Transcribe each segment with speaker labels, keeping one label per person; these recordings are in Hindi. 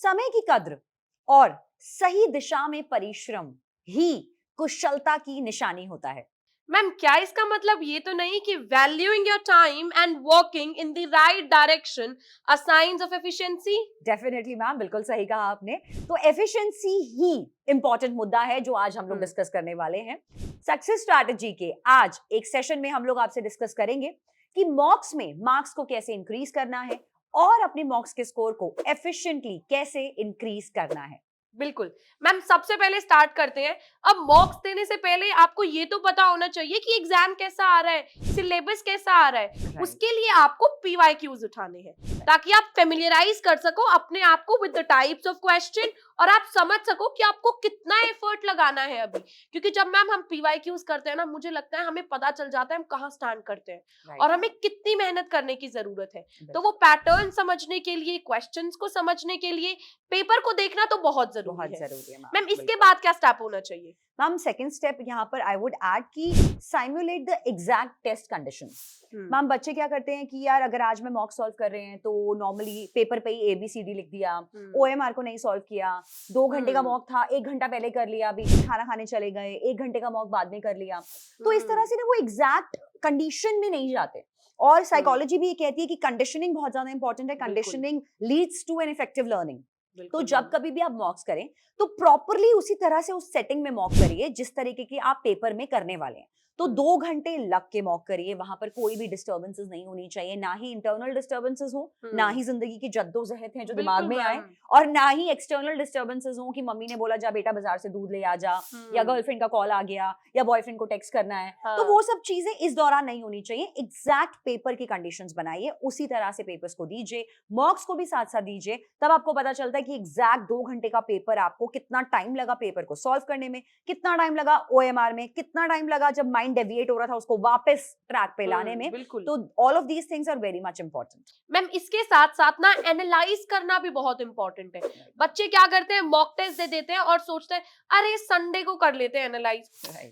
Speaker 1: समय की कद्र और सही दिशा में परिश्रम ही कुशलता की निशानी होता है।
Speaker 2: मैम क्या इसका मतलब ये तो नहीं कि valuing your time and working in the right direction are science of efficiency?
Speaker 1: Definitely ma'am, बिल्कुल सही कहा आपने। तो एफिशिएंसी ही इंपॉर्टेंट मुद्दा है जो आज हम लोग डिस्कस करने वाले हैं। सक्सेस स्ट्रैटेजी के आज एक सेशन में हम लोग आपसे डिस्कस करेंगे कि मॉक्स में मार्क्स को कैसे इंक्रीज करना है और अपने मॉक्स के स्कोर को एफिशिएंटली कैसे इंक्रीज करना है।
Speaker 2: बिल्कुल मैम, सबसे पहले स्टार्ट करते हैं। अब मॉक्स देने से पहले आपको ये तो पता होना चाहिए कि एग्जाम कैसा आ रहा है, सिलेबस कैसा आ रहा है। उसके लिए आपको पीवाईक्यूज उठाने हैं ताकि आप फेमिलियराइज कर सको अपने आप को with the types of question और आप समझ सको कि आपको कितना एफर्ट लगाना है अभी। क्योंकि जब मैम हम पीवाईक्यूज करते हैं ना, मुझे लगता है हमें पता चल जाता है हम कहाँ स्टैंड करते हैं और हमें कितनी मेहनत करने की जरूरत है। तो वो पैटर्न समझने के लिए, क्वेश्चंस को समझने के लिए पेपर को देखना तो बहुत जरूरी है। मैम इसके बाद क्या स्टेप होना चाहिए?
Speaker 1: मैम सेकंड स्टेप यहाँ पर आई वुड ऐड कि simulate the exact test conditions. Ma'am बच्चे क्या करते हैं कि यार अगर आज में मॉक सॉल्व कर रहे हैं तो नॉर्मली पेपर पे ही ABCD लिख दिया, OMR को नहीं सॉल्व किया, 2 घंटे का मॉक था 1 घंटा पहले कर लिया, अभी खाना खाने चले गए, 1 घंटे का मॉक बाद में कर लिया। तो इस तरह से ना वो एग्जैक्ट कंडीशन में नहीं जाते। और साइकोलॉजी भी ये कहती है कि कंडीशनिंग बहुत ज्यादा इंपॉर्टेंट है। Conditioning leads to an effective learning. तो जब कभी भी आप मॉक्स करें तो प्रॉपरली उसी तरह से उस सेटिंग में मॉक करिए जिस तरीके की आप पेपर में करने वाले हैं। तो 2 घंटे लग के मॉक करिए, वहां पर कोई भी डिस्टर्बेंसेस नहीं होनी चाहिए, ना ही इंटरनल डिस्टर्बेंसेस हो, ना ही जिंदगी की जद्दोजहद है जो दिमाग में आए, और ना ही एक्सटर्नल डिस्टर्बेंसेस हो कि मम्मी ने बोला जा बेटा बाजार से दूध ले आ जा, या गर्लफ्रेंड का कॉल आ गया, या बॉयफ्रेंड को टेक्स्ट करना है। तो वो सब चीजें इस दौरान नहीं होनी चाहिए। एग्जैक्ट पेपर की कंडीशंस बनाइए, उसी तरह से पेपर्स को दीजिए, मॉक्स को भी साथ साथ दीजिए। तब आपको पता चलता है कि एग्जैक्ट 2 घंटे का पेपर आपको कितना टाइम लगा पेपर को सॉल्व करने में, कितना टाइम लगा OMR में, कितना टाइम लगा जब माइंड डेविएट हो रहा था उसको वापस ट्रैक पे लाने में। तो all of these things are very much important.
Speaker 2: Ma'am इसके साथ साथ ना एनालाइज करना भी बहुत इंपॉर्टेंट है। बच्चे क्या करते हैं, मॉक टेस्ट दे देते हैं और सोचते हैं अरे संडे को कर लेते हैं एनालाइज।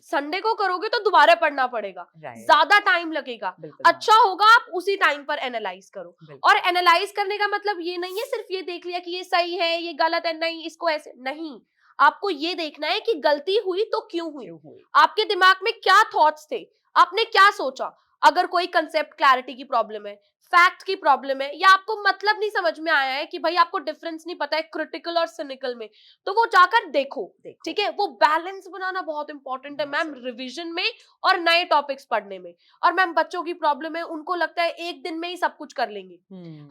Speaker 2: संडे को करोगे तो दोबारा पढ़ना पड़ेगा, ज्यादा टाइम लगेगा। अच्छा होगा आप उसी टाइम पर एनालाइज करो। और एनालाइज करने का मतलब ये नहीं है सिर्फ ये देख लिया कि ये सही है, ये गलत है, नहीं इसको ऐसे नहीं। आपको ये देखना है कि गलती हुई तो क्यों हुई, आपके दिमाग में क्या थॉट्स थे, आपने क्या सोचा। अगर कोई कंसेप्ट क्लैरिटी की प्रॉब्लम है, फैक्ट की प्रॉब्लम है, या आपको मतलब नहीं समझ में आया है कि भाई आपको डिफरेंस नहीं पता है क्रिटिकल और सिनिकल में, तो वो जाकर देखो। ठीक है, वो बैलेंस बनाना बहुत इंपॉर्टेंट है मैम, रिवीजन में और नए टॉपिक्स पढ़ने में। और मैम बच्चों की प्रॉब्लम है, उनको लगता है एक दिन में ही सब कुछ कर लेंगे।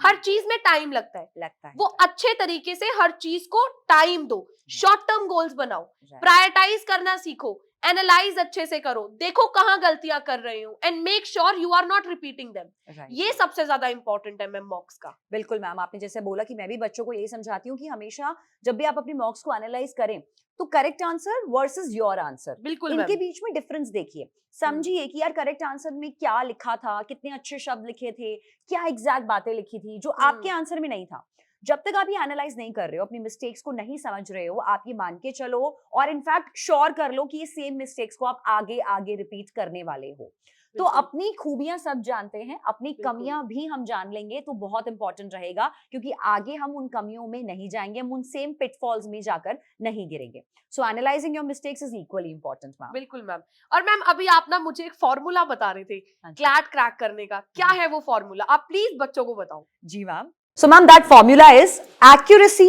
Speaker 2: हर चीज में टाइम लगता है। वो अच्छे तरीके से हर चीज को टाइम दो, शॉर्ट टर्म गोल्स बनाओ, प्रायोरिटाइज करना सीखो, एनालाइज अच्छे से करो, देखो कहां गलतियां कर रहे हो, and make sure you are not repeating them. ये सबसे ज्यादा इंपॉर्टेंट है मैम मॉक्स का।
Speaker 1: बिल्कुल मैम, आपने जैसे बोला कि मैं भी बच्चों को यही समझाती हूँ कि हमेशा जब भी आप अपनी मॉक्स को एनालाइज करें तो correct answer versus your answer,
Speaker 2: बिल्कुल
Speaker 1: इनके बीच में डिफरेंस देखिए, समझिए कि यार करेक्ट आंसर में क्या लिखा था, कितने अच्छे शब्द लिखे थे, क्या एग्जैक्ट बातें लिखी थी जो आपके आंसर में नहीं था। जब तक आप ये एनालाइज नहीं कर रहे हो, अपनी मिस्टेक्स को नहीं समझ रहे हो, आप ये मान के चलो और इनफैक्ट श्योर कर लो कि ये सेम मिस्टेक्स को आप आगे आगे रिपीट करने वाले हो। तो अपनी खूबियां सब जानते हैं, अपनी कमियां भी हम जान लेंगे तो बहुत इंपॉर्टेंट रहेगा, क्योंकि आगे हम उन कमियों में नहीं जाएंगे, हम उन सेम पिटफॉल्स में जाकर नहीं गिरेंगे। So analysing your mistakes is equally important ma'am.
Speaker 2: बिल्कुल मैम। और मैम अभी आप ना मुझे एक फॉर्मूला बता रहे थे क्लैट क्रैक करने का, क्या है वो फॉर्मूला, आप प्लीज बच्चों को बताओ।
Speaker 1: जी ma'am. So ma'am, that formula is accuracy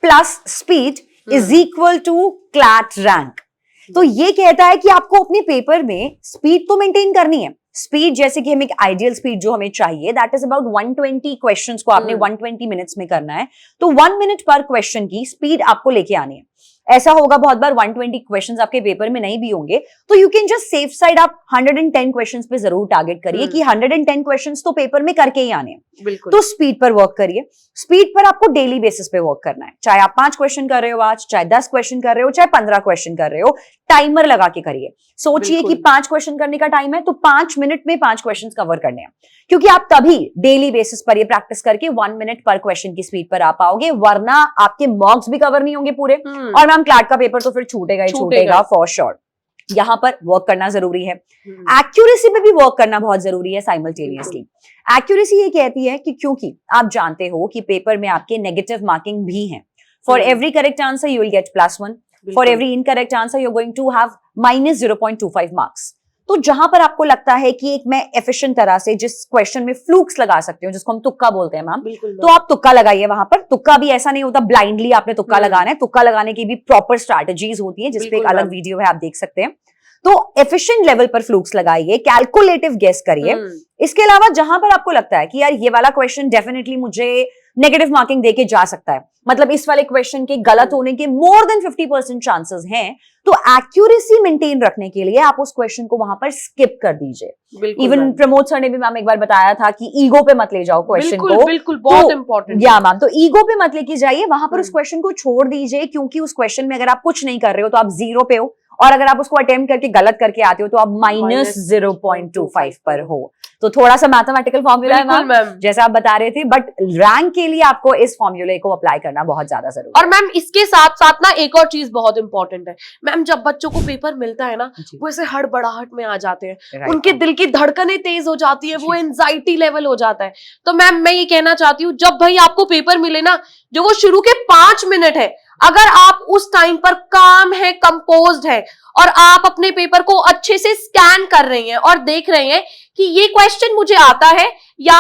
Speaker 1: plus speed is equal to CLAT rank. तो ये कहता है कि आपको अपने पेपर में स्पीड तो मेंटेन करनी है। स्पीड जैसे कि हमें एक आइडियल स्पीड जो हमें चाहिए दैट इज अबाउट 120 क्वेश्चंस को आपने 120 मिनट्स में करना है। तो 1 मिनट पर क्वेश्चन की स्पीड आपको लेके आनी है। ऐसा होगा बहुत बार 120 क्वेश्चंस आपके पेपर में नहीं भी होंगे, तो you can just safe side आप 110 क्वेश्चंस पे जरूर टारगेट करिए कि 110 क्वेश्चंस तो पेपर में करके ही आने हैं। तो स्पीड पर वर्क करिए। स्पीड पर आपको डेली बेसिस पे वर्क करना है, चाहे आप 5 क्वेश्चन कर रहे हो आज, चाहे 10 क्वेश्चन कर रहे हो, चाहे 15 क्वेश्चन कर रहे हो, टाइमर लगा के करिए। सोचिए कि 5 क्वेश्चन करने का टाइम है तो 5 मिनट में 5 क्वेश्चन कवर करने हैं, क्योंकि आप तभी डेली बेसिस पर ये प्रैक्टिस करके 1 मिनट पर क्वेश्चन की स्पीड पर आ पाओगे, वरना आपके मार्क्स भी कवर नहीं होंगे पूरे, और मैम क्लैट का पेपर तो फिर छूटेगा ही छूटेगा फॉर श्योर। यहां पर वर्क करना जरूरी है। एक्यूरेसी पे भी वर्क करना बहुत जरूरी है साइमल्टेनियसली। एक्यूरेसी ये कहती है कि क्योंकि आप जानते हो कि पेपर में आपके नेगेटिव मार्किंग भी हैं, For every correct answer, you will get +1. For every incorrect answer, you're going to have -0.25 marks. तो जहां पर आपको लगता है कि एक मैं एफिशिएंट तरह से जिस क्वेश्चन में फ्लूक्स लगा सकते हो, जिसको हम तुक्का बोलते हैं मैम, तो आप तुक्का लगाइए वहां पर. तुक्का भी ऐसा नहीं होता ब्लाइंडली आपने तुक्का लगाना है. तुक्का लगाने की भी प्रॉपर स्ट्रैटेजीज होती है, जिसपे एक अलग वीडियो है, आप देख सकते हैं. तो एफिशिएंट लेवल पर फ्लूक्स लगाइए, कैलकुलेटिव गेस करिए. इसके अलावा जहां पर आपको लगता है कि यार ये वाला क्वेश्चन डेफिनेटली मुझे नेगेटिव मार्किंग देके जा सकता है, मतलब इस वाले क्वेश्चन के गलत होने के मोर देन 50% चांसेस हैं, तो एक्यूरेसी मेंटेन रखने के लिए आप उस क्वेश्चन को वहां पर स्किप कर दीजिए. इवन प्रमोद सर ने भी मैम एक बार बताया था कि ईगो पे मत ले जाओ क्वेश्चन को.
Speaker 2: बिल्कुल बहुत इंपॉर्टेंट.
Speaker 1: या मैम, तो ईगो पे मत लेके जाइए, वहां पर उस क्वेश्चन को छोड़ दीजिए, क्योंकि उस क्वेश्चन में अगर आप कुछ नहीं कर रहे हो तो आप 0 पे हो, और अगर आप उसको अटेम्प्ट करके गलत करके आते हो तो आप -0.25 पर हो. तो थोड़ा सा मैथमेटिकल फॉर्मूला है मैम, जैसा आप बता रहे थे, बट रैंक के लिए आपको इस फॉर्मूले को अप्लाई करना बहुत ज्यादा जरूरी है.
Speaker 2: और मैम इसके साथ साथ ना एक और चीज बहुत इंपॉर्टेंट है मैम, जब बच्चों को पेपर मिलता है ना, वो ऐसे हड़बड़ाहट में आ जाते हैं, उनके दिल की धड़कनें तेज हो जाती है, वो एंजाइटी लेवल हो जाता है. तो मैम मैं ये कहना चाहती हूँ, जब भाई आपको पेपर मिले ना, जो वो शुरू के 5 मिनट है, अगर आप उस टाइम पर काम है, कंपोज्ड है, और आप अपने पेपर को अच्छे से स्कैन कर रहे हैं और देख रहे हैं कि ये क्वेश्चन मुझे आता है, या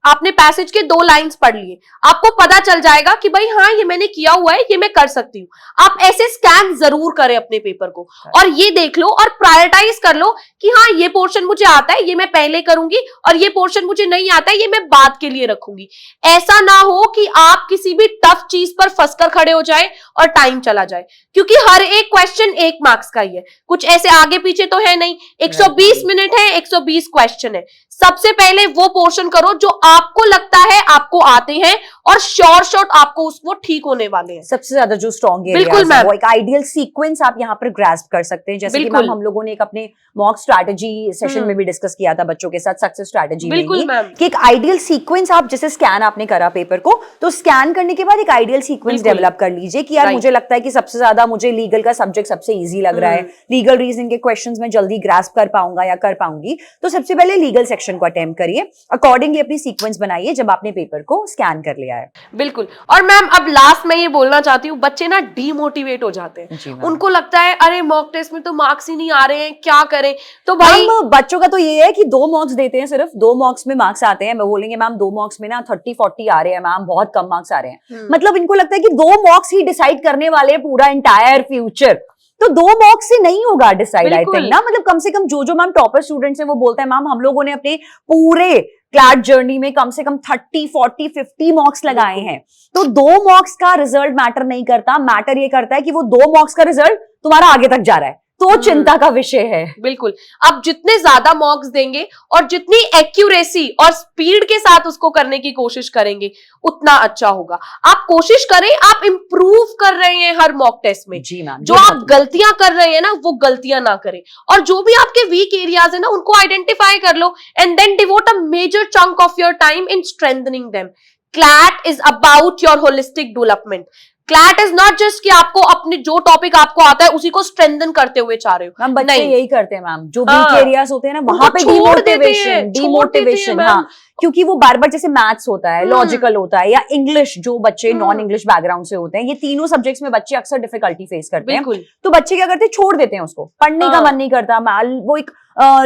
Speaker 2: आपने पैसेज के 2 लाइंस पढ़ लिए, आपको पता चल जाएगा कि भाई हाँ ये मैंने किया हुआ है, ये मैं कर सकती हूँ. आप ऐसे स्कैन जरूर करें अपने पेपर को, और ये देख लो और प्रायोरिटाइज कर लो कि हाँ ये पोर्शन मुझे आता है, ये मैं पहले करूंगी, और ये पोर्शन मुझे नहीं आता है, ये मैं बाद के लिए रखूंगी. ऐसा ना हो कि आप किसी भी टफ चीज पर फंसकर खड़े हो जाए और टाइम चला जाए, क्योंकि हर एक क्वेश्चन 1 मार्क्स का ही है, कुछ ऐसे आगे पीछे तो है नहीं. 120 मिनट है, 120 क्वेश्चन है. सबसे पहले वो पोर्शन करो जो आपको लगता है आपको आते हैं, और शॉर्ट आपको उसको ठीक होने वाले हैं.
Speaker 1: सबसे ज्यादा जो स्ट्रॉन्ग है,
Speaker 2: बिल्कुल मैम,
Speaker 1: वो एक आइडियल सीक्वेंस आप यहाँ पर ग्रास्प कर सकते हैं, जैसे कि मैम हम लोगों ने एक अपने मॉक स्ट्रैटेजी सेशन में भी डिस्कस किया था बच्चों के साथ, सक्सेस स्ट्रैटेजी में कि एक आइडियल सीक्वेंस आप, जैसे स्कैन आपने करा पेपर को, तो स्कैन करने के बाद एक आइडियल सीक्वेंस डेवलप कर लीजिए कि यार मुझे लगता है कि सबसे ज्यादा मुझे लीगल का सब्जेक्ट सबसे ईजी लग रहा है, लीगल रीजनिंग के क्वेश्चंस में जल्दी ग्रास्प कर पाऊंगा या कर पाऊंगी, तो सबसे पहले लीगल सेक्शन को अटेम्प्ट करिए, अकॉर्डिंगली अपनी सीक्वेंस बनाइए जब आपने पेपर को स्कैन कर लिया है.
Speaker 2: बिल्कुल. और मैम अब लास्ट में ये बोलना चाहती हूँ, बच्चे ना डीमोटिवेट हो जाते हैं, उनको लगता है अरे मॉक टेस्ट में तो मार्क्स ही नहीं आ रहे हैं, क्या करें. तो भाई
Speaker 1: बच्चों का तो ये है कि 2 मॉक्स देते हैं, सिर्फ 2 मॉक्स में मार्क्स आते हैं. मैं बोलेंगे मैम 2 मॉक्स में ना 30-40 आ रहे हैं मैम, बहुत कम मार्क्स आ रहे हैं. मतलब इनको लगता है कि 2 मॉक्स ही डिसाइड करने वाले हैं पूरा एंटायर फ्यूचर. तो 2 मॉक्स से नहीं होगा डिसाइड, आई थिंक ना. मतलब कम से कम जो मैम टॉपर स्टूडेंट्स हैं वो बोलते हैं मैम हम लोगों ने अपने पूरे क्लैट जर्नी में कम से कम 30, 40, 50 मॉक्स लगाए हैं. तो 2 मॉक्स का रिजल्ट मैटर नहीं करता, मैटर ये करता है कि वो 2 मॉक्स का रिजल्ट तुम्हारा आगे तक जा रहा है, तो चिंता का विषय है.
Speaker 2: बिल्कुल. आप जितने ज्यादा मॉक्स देंगे और जितनी एक्यूरेसी और स्पीड के साथ उसको करने की कोशिश करेंगे, उतना अच्छा होगा. आप कोशिश करें, आप इंप्रूव कर रहे हैं हर मॉक टेस्ट में.
Speaker 1: जी मैम.
Speaker 2: जो आप गलतियां कर रहे हैं ना, वो गलतियां ना करें, और जो भी आपके वीक एरियाज है ना, उनको आइडेंटिफाई कर लो, and then devote a major chunk of your time in strengthening them. CLAT is about your holistic development. CLAT is not just कि आपको अपने जो टॉपिक आपको आता है उसी को स्ट्रेंथन करते हुए चाह रहे हो.
Speaker 1: मैम बच्चे यही करते हैं मैम, जो वीक एरियाज होते हैं ना वहां पे डिमोटिवेशन. हाँ, क्योंकि वो बार बार, जैसे मैथ्स होता है, लॉजिकल होता है, या इंग्लिश, जो बच्चे नॉन इंग्लिश बैकग्राउंड से होते हैं, ये तीनों सब्जेक्ट्स में बच्चे अक्सर डिफिकल्टी फेस करते हैं. तो बच्चे क्या करते हैं, छोड़ देते हैं उसको, पढ़ने का मन नहीं करता, वो एक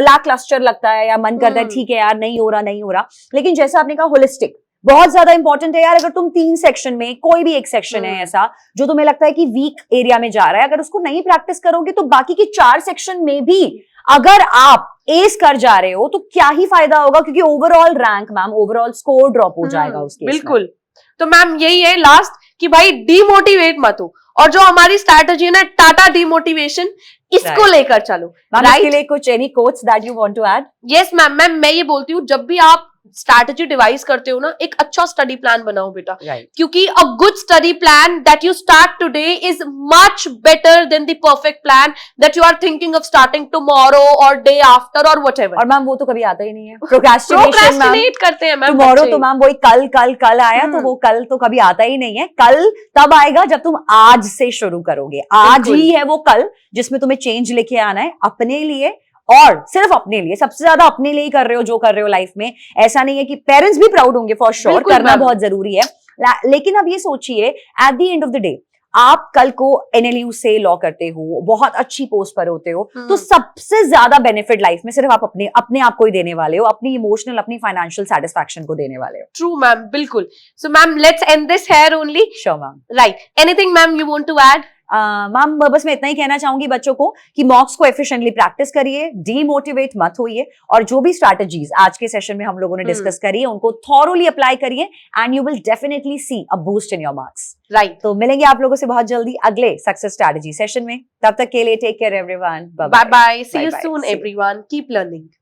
Speaker 1: लाक क्लस्टर लगता है, या मन करता है ठीक है यार नहीं हो रहा. लेकिन जैसा आपने कहा होलिस्टिक बहुत ज्यादा इंपॉर्टेंट है यार. अगर तुम 3 सेक्शन में कोई भी एक सेक्शन है ऐसा जो तुम्हें लगता है कि वीक एरिया में जा रहा है, अगर उसको नहीं प्रैक्टिस करोगे तो बाकी के 4 सेक्शन में भी अगर आप एस कर जा रहे हो तो क्या ही फायदा होगा, क्योंकि overall rank ma'am, overall score drop हो जाएगा उसके.
Speaker 2: बिल्कुल. तो मैम यही है लास्ट कि भाई डीमोटिवेट मत हो, और जो हमारी स्ट्रैटेजी है ना टाटा डीमोटिवेशन, इसको लेकर चलो.
Speaker 1: इसके लिए कुछ any quotes that you want to add?
Speaker 2: Yes ma'am, मैं ये बोलती हूँ, जब भी आप स्ट्रैटेजी डिवाइस करते हो ना, एक अच्छा स्टडी प्लान बनाओ बेटा. क्योंकि a good study plan that you start today is much better than the perfect plan that you are thinking of starting tomorrow और डे आफ्टर और व्हाटएवर.
Speaker 1: और मैम वो तो कभी आता ही नहीं है. प्रोक्रेस्टिनेट
Speaker 2: करते हैं मैम.
Speaker 1: टुमारो तो मैम वही कल आया, तो वो कल तो कभी आता ही नहीं है. कल तब आएगा जब तुम आज से शुरू करोगे. आज ही है वो कल जिसमें तुम्हें चेंज लेके आना है अपने लिए, और सिर्फ अपने लिए, सबसे ज्यादा अपने लिए ही कर रहे हो जो कर रहे हो लाइफ में. ऐसा नहीं है कि पेरेंट्स भी प्राउड होंगे, फॉर श्योर करना बहुत जरूरी है, लेकिन अब ये सोचिए at the end of the day आप कल को NLU से लॉ करते हो, बहुत अच्छी पोस्ट पर होते हो, तो
Speaker 2: हम्म।
Speaker 1: सबसे ज्यादा बेनिफिट लाइफ में सिर्फ आप अपने आप को ही देने वाले हो, अपनी इमोशनल, अपनी फाइनेंशियल सेटिस्फैक्शन को देने वाले हो।
Speaker 2: ट्रू मैम, बिल्कुल। So ma'am let's end this here only.
Speaker 1: Sure ma'am.
Speaker 2: Right, anything ma'am you want to add?
Speaker 1: Ma'am बस मैं इतना ही कहना चाहूंगी बच्चों को कि मॉक्स को एफिशिएंटली प्रैक्टिस करिए, डीमोटिवेट मत होइए, और जो भी स्ट्रैटेजीज आज के सेशन में हम लोगों ने डिस्कस करी है उनको थॉरोली अप्लाई करिए, and you will definitely see a boost in your marks.
Speaker 2: Right,
Speaker 1: तो मिलेंगे आप लोगों से बहुत जल्दी अगले सक्सेस स्ट्रैटेजी सेशन में। तब तक के लिए take care everyone,
Speaker 2: bye bye, see you
Speaker 1: Bye-bye.
Speaker 2: Soon
Speaker 1: See you.
Speaker 2: Everyone, keep learning.